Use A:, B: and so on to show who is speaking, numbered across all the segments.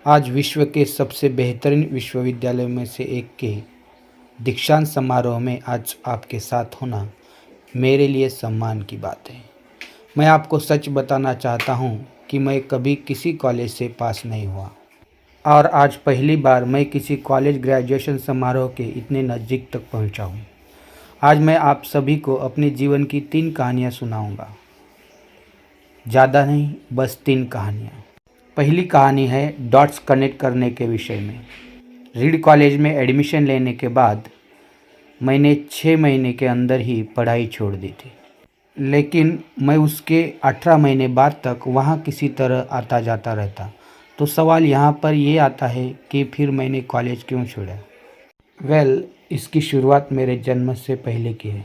A: आज विश्व के सबसे बेहतरीन विश्वविद्यालयों में से एक के दीक्षांत समारोह में आज आपके साथ होना मेरे लिए सम्मान की बात है। मैं आपको सच बताना चाहता हूँ कि मैं कभी किसी कॉलेज से पास नहीं हुआ और आज पहली बार मैं किसी कॉलेज ग्रेजुएशन समारोह के इतने नज़दीक तक पहुँचा हूँ। आज मैं आप सभी को अपने जीवन की 3 कहानियाँ सुनाऊँगा। ज़्यादा नहीं, बस 3 कहानियाँ। पहली कहानी है डॉट्स कनेक्ट करने के विषय में। रीड कॉलेज में एडमिशन लेने के बाद मैंने 6 महीने के अंदर ही पढ़ाई छोड़ दी थी, लेकिन मैं उसके 18 महीने बाद तक वहाँ किसी तरह आता जाता रहता। तो सवाल यहाँ पर ये आता है कि फिर मैंने कॉलेज क्यों छोड़ा। इसकी शुरुआत मेरे जन्म से पहले की है।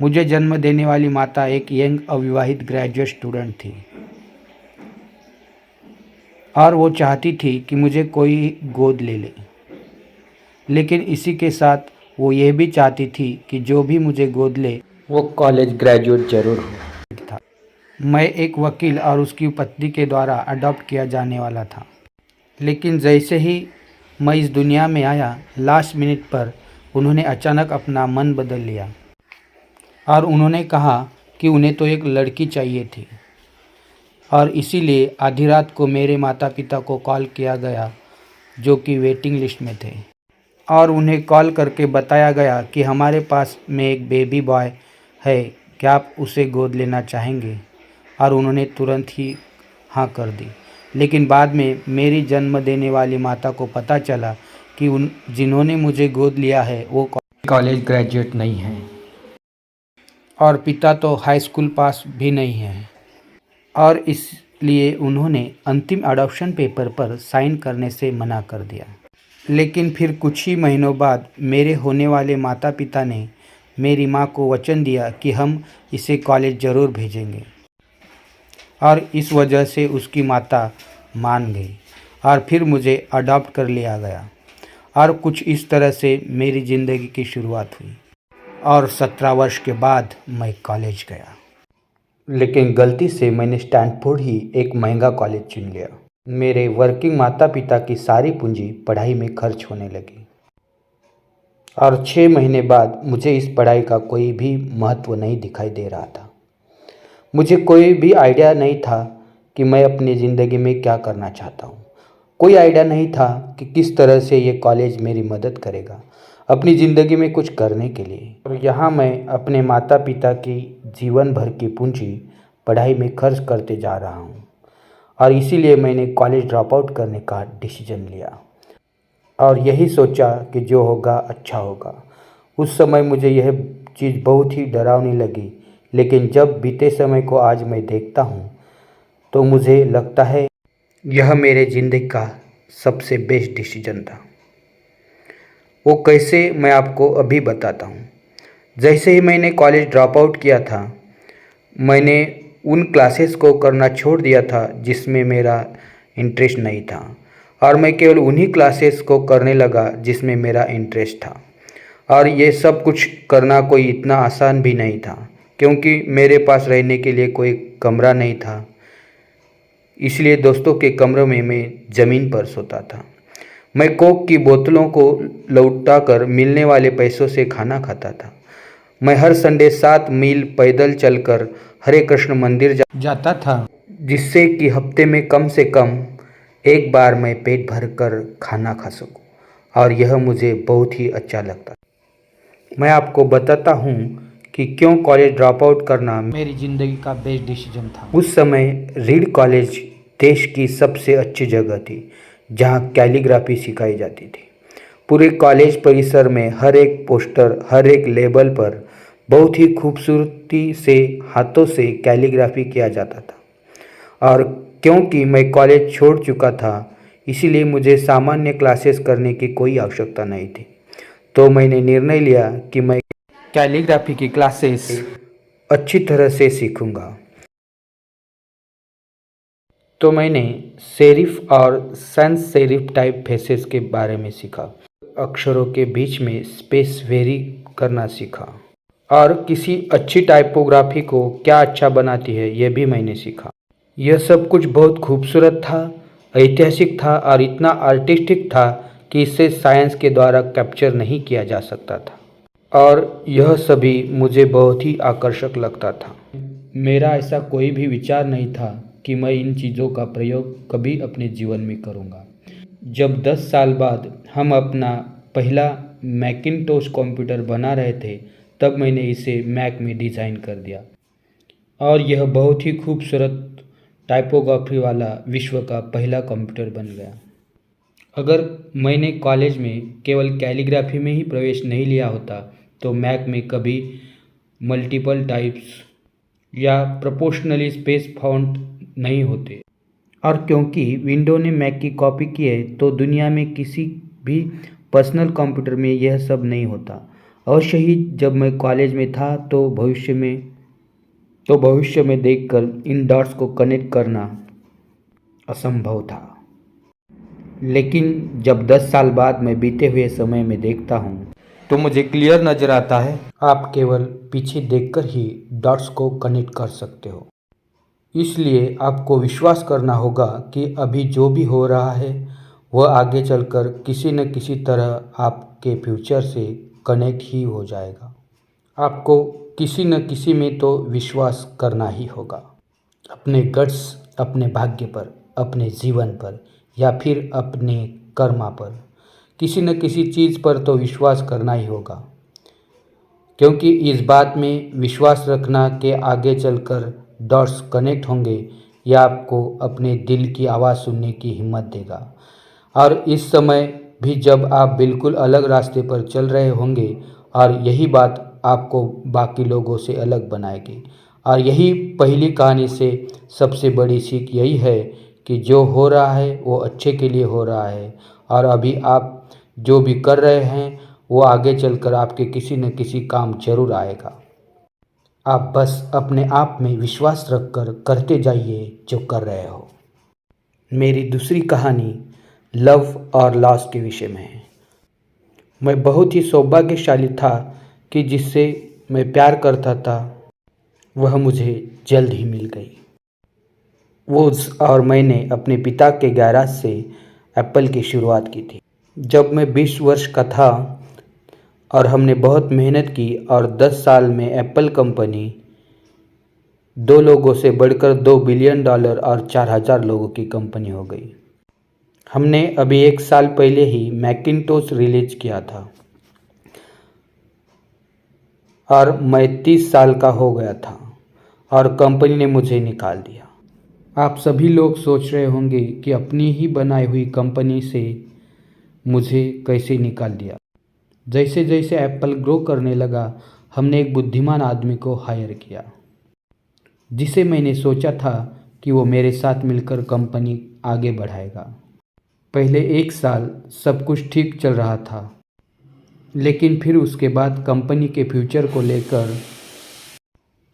A: मुझे जन्म देने वाली माता एक यंग अविवाहित ग्रेजुएट स्टूडेंट थी और वो चाहती थी कि मुझे कोई गोद ले ले, लेकिन इसी के साथ वो ये भी चाहती थी कि जो भी मुझे गोद ले वो कॉलेज ग्रेजुएट जरूर हो। मैं एक वकील और उसकी पत्नी के द्वारा अडॉप्ट किया जाने वाला था, लेकिन जैसे ही मैं इस दुनिया में आया, लास्ट मिनट पर उन्होंने अचानक अपना मन बदल लिया और उन्होंने कहा कि उन्हें तो एक लड़की चाहिए थी और इसीलिए आधी रात को मेरे माता पिता को कॉल किया गया जो कि वेटिंग लिस्ट में थे और उन्हें कॉल करके बताया गया कि हमारे पास में एक बेबी बॉय है, क्या आप उसे गोद लेना चाहेंगे। और उन्होंने तुरंत ही हाँ कर दी। लेकिन बाद में मेरी जन्म देने वाली माता को पता चला कि जिन्होंने मुझे गोद लिया है वो कॉलेज ग्रेजुएट नहीं है और पिता तो हाई स्कूल पास भी नहीं है और इसलिए उन्होंने अंतिम अडॉप्शन पेपर पर साइन करने से मना कर दिया। लेकिन फिर कुछ ही महीनों बाद मेरे होने वाले माता पिता ने मेरी माँ को वचन दिया कि हम इसे कॉलेज ज़रूर भेजेंगे और इस वजह से उसकी माता मान गई और फिर मुझे अडॉप्ट कर लिया गया और कुछ इस तरह से मेरी ज़िंदगी की शुरुआत हुई और 17 वर्ष के बाद मैं कॉलेज गया। लेकिन गलती से मैंने स्टैनफोर्ड ही एक महंगा कॉलेज चुन लिया। मेरे वर्किंग माता पिता की सारी पूंजी पढ़ाई में खर्च होने लगी और 6 महीने बाद मुझे इस पढ़ाई का कोई भी महत्व नहीं दिखाई दे रहा था। मुझे कोई भी आइडिया नहीं था कि मैं अपनी ज़िंदगी में क्या करना चाहता हूँ। कोई आइडिया नहीं था कि किस तरह से ये कॉलेज मेरी मदद करेगा अपनी ज़िंदगी में कुछ करने के लिए। और यहाँ मैं अपने माता पिता की जीवन भर की पूंजी पढ़ाई में खर्च करते जा रहा हूँ और इसीलिए मैंने कॉलेज ड्रॉप आउट करने का डिसीजन लिया और यही सोचा कि जो होगा अच्छा होगा। उस समय मुझे यह चीज़ बहुत ही डरावनी लगी, लेकिन जब बीते समय को आज मैं देखता हूँ तो मुझे लगता है यह मेरे ज़िंदगी का सबसे बेस्ट डिसीजन था। वो कैसे, मैं आपको अभी बताता हूँ। जैसे ही मैंने कॉलेज ड्रॉप आउट किया था, मैंने उन क्लासेस को करना छोड़ दिया था जिसमें मेरा इंटरेस्ट नहीं था और मैं केवल उन्हीं क्लासेस को करने लगा जिसमें मेरा इंटरेस्ट था। और ये सब कुछ करना कोई इतना आसान भी नहीं था, क्योंकि मेरे पास रहने के लिए कोई कमरा नहीं था। इसलिए दोस्तों के कमरों में मैं ज़मीन पर सोता था। मैं कोक की बोतलों को लौटाकर मिलने वाले पैसों से खाना खाता था। मैं हर संडे 7 मील पैदल चलकर हरे कृष्ण मंदिर जाता था, जिससे कि हफ्ते में कम से कम एक बार मैं पेट भर कर खाना खा सकूं, और यह मुझे बहुत ही अच्छा लगता। मैं आपको बताता हूँ कि क्यों कॉलेज ड्रॉप आउट करना मेरी ज़िंदगी का बेस्ट डिसीजन था। उस समय रीड कॉलेज देश की सबसे अच्छी जगह थी जहाँ कैलीग्राफी सिखाई जाती थी। पूरे कॉलेज परिसर में हर एक पोस्टर, हर एक लेबल पर बहुत ही खूबसूरती से हाथों से कैलीग्राफी किया जाता था। और क्योंकि मैं कॉलेज छोड़ चुका था, इसीलिए मुझे सामान्य क्लासेस करने की कोई आवश्यकता नहीं थी। तो मैंने निर्णय लिया कि मैं कैलीग्राफी की क्लासेस अच्छी तरह से सीखूंगा। तो मैंने सेरिफ और सैंस सेरिफ टाइप फेसेस के बारे में सीखा, अक्षरों के बीच में स्पेस वेरी करना सीखा और किसी अच्छी टाइपोग्राफी को क्या अच्छा बनाती है यह भी मैंने सीखा। यह सब कुछ बहुत खूबसूरत था ऐतिहासिक था और इतना आर्टिस्टिक था कि इसे साइंस के द्वारा कैप्चर नहीं किया जा सकता था, और यह सभी मुझे बहुत ही आकर्षक लगता था। मेरा ऐसा कोई भी विचार नहीं था कि मैं इन चीज़ों का प्रयोग कभी अपने जीवन में करूँगा। जब 10 साल बाद हम अपना पहला मैकिन्टोश कंप्यूटर बना रहे थे, तब मैंने इसे मैक में डिज़ाइन कर दिया, और यह बहुत ही खूबसूरत टाइपोग्राफी वाला विश्व का पहला कंप्यूटर बन गया। अगर मैंने कॉलेज में केवल कैलीग्राफी में ही प्रवेश नहीं लिया होता तो मैक में कभी मल्टीपल टाइप्स या प्रोपोर्शनली स्पेस फाउंड नहीं होते। और क्योंकि विंडो ने मैक की कॉपी की है तो दुनिया में किसी भी पर्सनल कंप्यूटर में यह सब नहीं होता। अवश्य ही जब मैं कॉलेज में था तो भविष्य में देखकर इन डॉट्स को कनेक्ट करना असंभव था। लेकिन जब 10 साल बाद मैं बीते हुए समय में देखता हूँ तो मुझे क्लियर नज़र आता है, आप केवल पीछे देखकर ही डॉट्स को कनेक्ट कर सकते हो। इसलिए आपको विश्वास करना होगा कि अभी जो भी हो रहा है वह आगे चलकर किसी न किसी तरह आपके फ्यूचर से कनेक्ट ही हो जाएगा। आपको किसी न किसी में तो विश्वास करना ही होगा, अपने गट्स, अपने भाग्य पर, अपने जीवन पर, या फिर अपने कर्मा पर। किसी न किसी चीज़ पर तो विश्वास करना ही होगा, क्योंकि इस बात में विश्वास रखना कि आगे चलकर डॉट्स कनेक्ट होंगे, यह आपको अपने दिल की आवाज़ सुनने की हिम्मत देगा। और इस समय भी जब आप बिल्कुल अलग रास्ते पर चल रहे होंगे, और यही बात आपको बाकी लोगों से अलग बनाएगी। और यही पहली कहानी से सबसे बड़ी सीख यही है कि जो हो रहा है वो अच्छे के लिए हो रहा है, और अभी आप जो भी कर रहे हैं वो आगे चलकर आपके किसी न किसी काम जरूर आएगा। आप बस अपने आप में विश्वास रखकर करते जाइए जो कर रहे हो। मेरी दूसरी कहानी लव और लॉस के विषय में है। मैं बहुत ही सौभाग्यशाली था कि जिससे मैं प्यार करता था वह मुझे जल्द ही मिल गई। और मैंने अपने पिता के गैराज से एप्पल की शुरुआत की थी जब मैं 20 वर्ष का था, और हमने बहुत मेहनत की और 10 साल में एप्पल कंपनी 2 लोगों से बढ़कर $2 बिलियन और 4000 लोगों की कंपनी हो गई। हमने अभी 1 साल पहले ही मैकिन्टोश रिलीज किया था और मैं 30 साल का हो गया था और कंपनी ने मुझे निकाल दिया। आप सभी लोग सोच रहे होंगे कि अपनी ही बनाई हुई कंपनी से मुझे कैसे निकाल दिया। जैसे जैसे एप्पल ग्रो करने लगा, हमने एक बुद्धिमान आदमी को हायर किया जिसे मैंने सोचा था कि वो मेरे साथ मिलकर कंपनी आगे बढ़ाएगा। पहले 1 साल सब कुछ ठीक चल रहा था, लेकिन फिर उसके बाद कंपनी के फ्यूचर को लेकर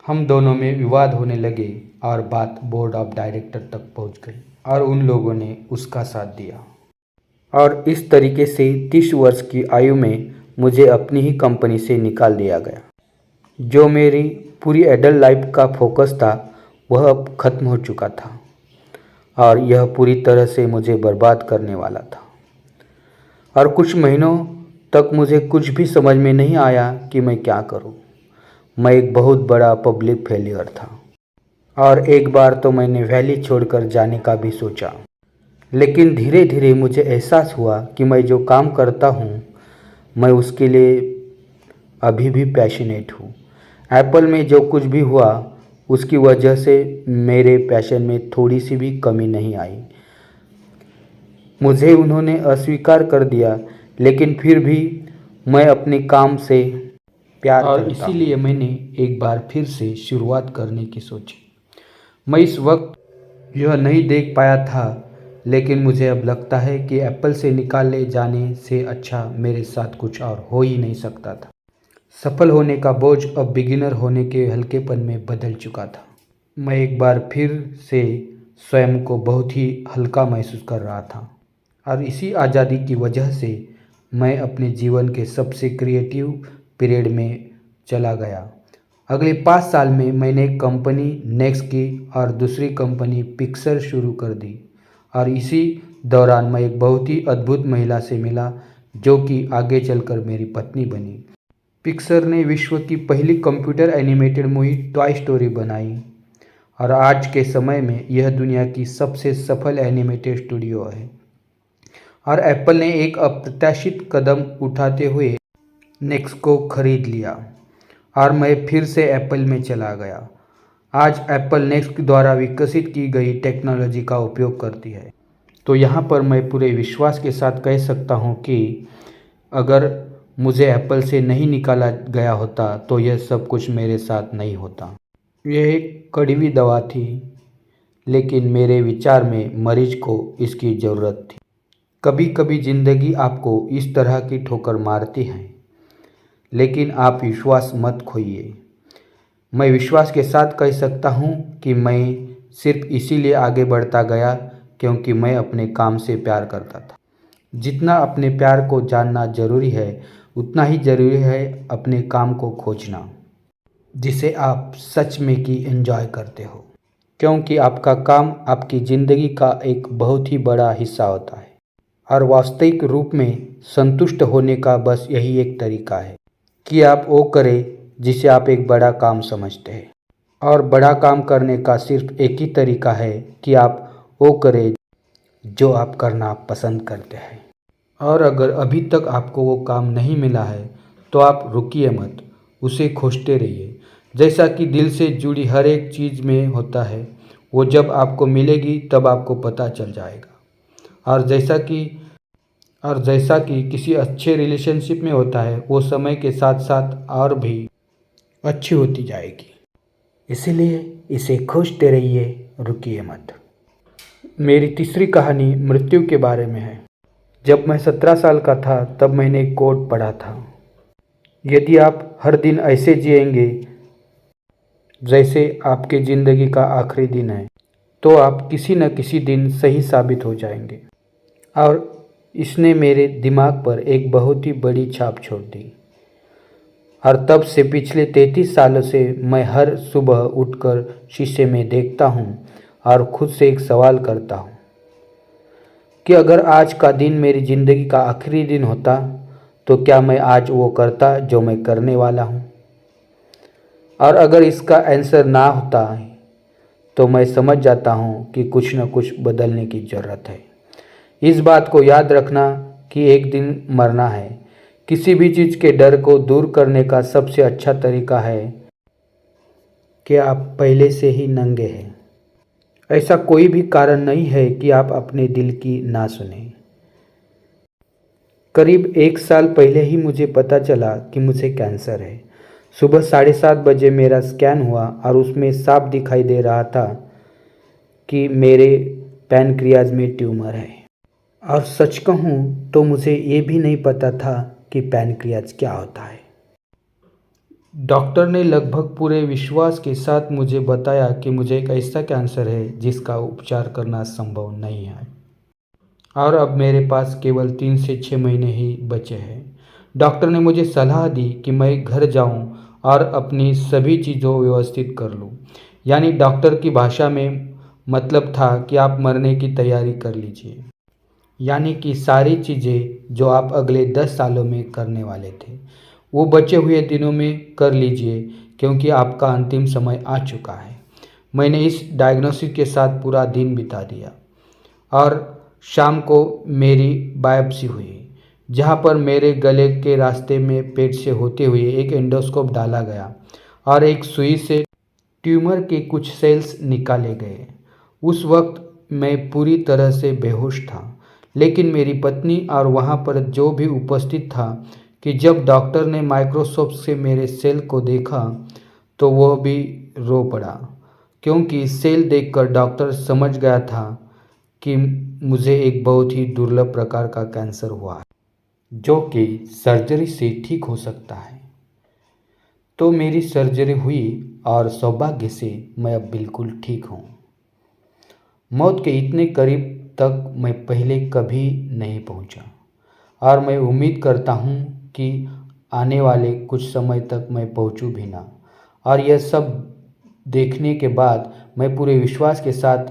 A: हम दोनों में विवाद होने लगे और बात बोर्ड ऑफ डायरेक्टर तक पहुंच गई, और उन लोगों ने उसका साथ दिया। और इस तरीके से 30 वर्ष की आयु में मुझे अपनी ही कंपनी से निकाल दिया गया। जो मेरी पूरी एडल्ट लाइफ का फोकस था वह अब ख़त्म हो चुका था, और यह पूरी तरह से मुझे बर्बाद करने वाला था। और कुछ महीनों तक मुझे कुछ भी समझ में नहीं आया कि मैं क्या करूं। मैं एक बहुत बड़ा पब्लिक फेलियर था, और एक बार तो मैंने वैली छोड़कर जाने का भी सोचा। लेकिन धीरे धीरे मुझे एहसास हुआ कि मैं जो काम करता हूँ मैं उसके लिए अभी भी पैशनेट हूँ। एप्पल में जो कुछ भी हुआ उसकी वजह से मेरे पैशन में थोड़ी सी भी कमी नहीं आई। मुझे उन्होंने अस्वीकार कर दिया, लेकिन फिर भी मैं अपने काम से प्यार करता हूँ, और इसीलिए मैंने एक बार फिर से शुरुआत करने की सोची। मैं इस वक्त यह नहीं देख पाया था, लेकिन मुझे अब लगता है कि एप्पल से निकाले जाने से अच्छा मेरे साथ कुछ और हो ही नहीं सकता था। सफल होने का बोझ अब बिगिनर होने के हल्केपन में बदल चुका था। मैं एक बार फिर से स्वयं को बहुत ही हल्का महसूस कर रहा था, और इसी आज़ादी की वजह से मैं अपने जीवन के सबसे क्रिएटिव पीरियड में चला गया। अगले 5 साल में मैंने एक कंपनी नेक्स्ट की और दूसरी कंपनी पिक्सर शुरू कर दी, और इसी दौरान मैं एक बहुत ही अद्भुत महिला से मिला जो कि आगे चलकर मेरी पत्नी बनी। पिक्सर ने विश्व की पहली computer animated movie toy story बनाई और आज के समय में यह दुनिया की सबसे सफल एनिमेटेड स्टूडियो है। और एप्पल ने एक अप्रत्याशित कदम उठाते हुए नेक्स्ट को खरीद लिया और मैं फिर से एप्पल में चला गया। आज एप्पल नेक्स्ट द्वारा विकसित की गई टेक्नोलॉजी का उपयोग करती है। तो यहाँ पर मैं पूरे विश्वास के साथ कह सकता हूँ कि अगर मुझे एप्पल से नहीं निकाला गया होता तो यह सब कुछ मेरे साथ नहीं होता। यह एक कड़वी दवा थी, लेकिन मेरे विचार में मरीज को इसकी ज़रूरत थी। कभी कभी ज़िंदगी आपको इस तरह की ठोकर मारती है, लेकिन आप विश्वास मत खोइए। मैं विश्वास के साथ कह सकता हूँ कि मैं सिर्फ इसीलिए आगे बढ़ता गया क्योंकि मैं अपने काम से प्यार करता था। जितना अपने प्यार को जानना ज़रूरी है, उतना ही ज़रूरी है अपने काम को खोजना जिसे आप सच में की एंजॉय करते हो, क्योंकि आपका काम आपकी ज़िंदगी का एक बहुत ही बड़ा हिस्सा होता है और वास्तविक रूप में संतुष्ट होने का बस यही एक तरीका है कि आप वो करें जिसे आप एक बड़ा काम समझते हैं। और बड़ा काम करने का सिर्फ एक ही तरीका है कि आप वो करें जो आप करना पसंद करते हैं। और अगर अभी तक आपको वो काम नहीं मिला है तो आप रुकिए मत, उसे खोजते रहिए। जैसा कि दिल से जुड़ी हर एक चीज़ में होता है, वो जब आपको मिलेगी तब आपको पता चल जाएगा। और जैसा कि किसी अच्छे रिलेशनशिप में होता है, वो समय के साथ साथ और भी अच्छी होती जाएगी। इसीलिए इसे खोजते रहिए, रुकिए मत। मेरी तीसरी कहानी मृत्यु के बारे में है। जब मैं 17 साल का था तब मैंने एक कोट पढ़ा था, यदि आप हर दिन ऐसे जिएंगे जैसे आपके ज़िंदगी का आखिरी दिन है तो आप किसी न किसी दिन सही साबित हो जाएंगे। और इसने मेरे दिमाग पर एक बहुत ही बड़ी छाप छोड़ दी। और तब से पिछले 33 सालों से मैं हर सुबह उठकर शीशे में देखता हूँ और खुद से एक सवाल करता हूँ कि अगर आज का दिन मेरी ज़िंदगी का आखिरी दिन होता तो क्या मैं आज वो करता जो मैं करने वाला हूँ। और अगर इसका आंसर ना होता तो मैं समझ जाता हूँ कि कुछ न कुछ बदलने की ज़रूरत है। इस बात को याद रखना कि एक दिन मरना है। किसी भी चीज़ के डर को दूर करने का सबसे अच्छा तरीका है कि आप पहले से ही नंगे हैं। ऐसा कोई भी कारण नहीं है कि आप अपने दिल की ना सुने। करीब 1 साल पहले ही मुझे पता चला कि मुझे कैंसर है। सुबह 7:30 बजे मेरा स्कैन हुआ और उसमें साफ दिखाई दे रहा था कि मेरे पैनक्रियाज में ट्यूमर है। और सच कहूँ तो मुझे ये भी नहीं पता था कि पैनक्रियाज क्या होता है। डॉक्टर ने लगभग पूरे विश्वास के साथ मुझे बताया कि मुझे एक ऐसा कैंसर है जिसका उपचार करना संभव नहीं है और अब मेरे पास केवल 3 से 6 महीने ही बचे हैं। डॉक्टर ने मुझे सलाह दी कि मैं घर जाऊं और अपनी सभी चीज़ों व्यवस्थित कर लूं। यानी डॉक्टर की भाषा में मतलब था कि आप मरने की तैयारी कर लीजिए, यानी कि सारी चीज़ें जो आप अगले 10 सालों में करने वाले थे वो बचे हुए दिनों में कर लीजिए, क्योंकि आपका अंतिम समय आ चुका है। मैंने इस डायग्नोसिस के साथ पूरा दिन बिता दिया और शाम को मेरी बायोप्सी हुई, जहाँ पर मेरे गले के रास्ते में पेट से होते हुए एक एंडोस्कोप डाला गया और एक सुई से ट्यूमर के कुछ सेल्स निकाले गए। उस वक्त मैं पूरी तरह से बेहोश था, लेकिन मेरी पत्नी और वहाँ पर जो भी उपस्थित था कि जब डॉक्टर ने माइक्रोस्कोप से मेरे सेल को देखा तो वह भी रो पड़ा, क्योंकि सेल देखकर डॉक्टर समझ गया था कि मुझे एक बहुत ही दुर्लभ प्रकार का कैंसर हुआ है जो कि सर्जरी से ठीक हो सकता है। तो मेरी सर्जरी हुई और सौभाग्य से मैं अब बिल्कुल ठीक हूँ। मौत के इतने करीब तक मैं पहले कभी नहीं पहुँचा और मैं उम्मीद करता हूँ कि आने वाले कुछ समय तक मैं पहुँचूँ भी ना। और यह सब देखने के बाद मैं पूरे विश्वास के साथ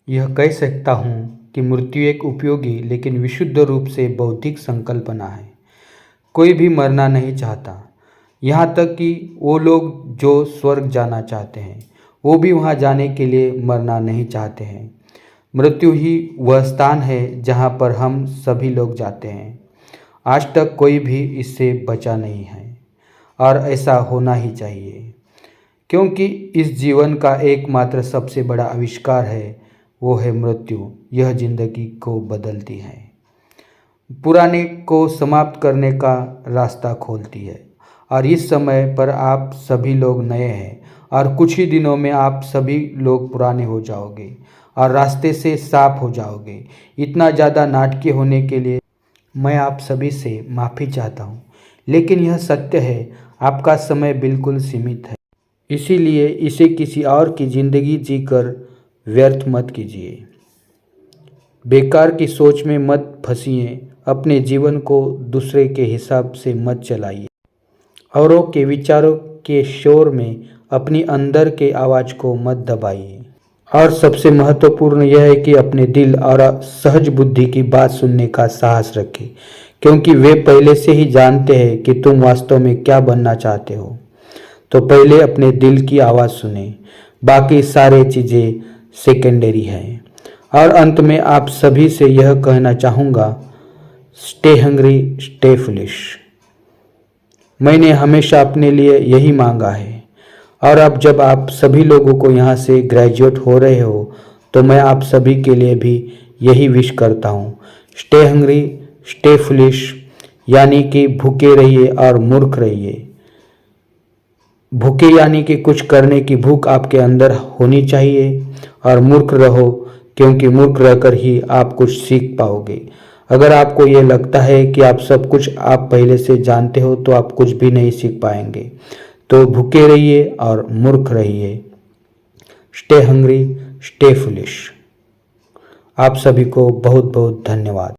A: यह कह सकता हूँ कि मृत्यु एक उपयोगी लेकिन विशुद्ध रूप से बौद्धिक संकल्पना है। कोई भी मरना नहीं चाहता, यहाँ तक कि वो लोग जो स्वर्ग जाना चाहते हैं वो भी वहाँ जाने के लिए मरना नहीं चाहते हैं। मृत्यु ही वह स्थान है जहाँ पर हम सभी लोग जाते हैं। आज तक कोई भी इससे बचा नहीं है और ऐसा होना ही चाहिए, क्योंकि इस जीवन का एकमात्र सबसे बड़ा आविष्कार है, वो है मृत्यु। यह जिंदगी को बदलती है, पुराने को समाप्त करने का रास्ता खोलती है। और इस समय पर आप सभी लोग नए हैं और कुछ ही दिनों में आप सभी लोग पुराने हो जाओगे और रास्ते से साफ हो जाओगे। इतना ज़्यादा नाटकीय होने के लिए मैं आप सभी से माफ़ी चाहता हूँ, लेकिन यह सत्य है, आपका समय बिल्कुल सीमित है। इसीलिए इसे किसी और की ज़िंदगी जीकर व्यर्थ मत कीजिए। बेकार की सोच में मत फंसिए, अपने जीवन को दूसरे के हिसाब से मत चलाइए, औरों के विचारों के शोर में अपनी अंदर के आवाज़ को मत दबाइए। और सबसे महत्वपूर्ण यह है कि अपने दिल और सहज बुद्धि की बात सुनने का साहस रखें, क्योंकि वे पहले से ही जानते हैं कि तुम वास्तव में क्या बनना चाहते हो। तो पहले अपने दिल की आवाज़ सुने, बाकी सारे चीज़ें सेकेंडरी हैं। और अंत में आप सभी से यह कहना चाहूँगा, स्टे हंग्री, स्टे फुलिश। मैंने हमेशा अपने लिए यही मांगा है, और अब जब आप सभी लोगों को यहाँ से ग्रेजुएट हो रहे हो तो मैं आप सभी के लिए भी यही विश करता हूँ, स्टे हंग्री, स्टे फुलिश, यानी कि भूखे रहिए और मूर्ख रहिए। भूखे यानी कि कुछ करने की भूख आपके अंदर होनी चाहिए, और मूर्ख रहो क्योंकि मूर्ख रहकर ही आप कुछ सीख पाओगे। अगर आपको ये लगता है कि आप सब कुछ आप पहले से जानते हो तो आप कुछ भी नहीं सीख पाएंगे। तो भूखे रहिए और मूर्ख रहिए। Stay hungry, stay foolish. आप सभी को बहुत बहुत धन्यवाद।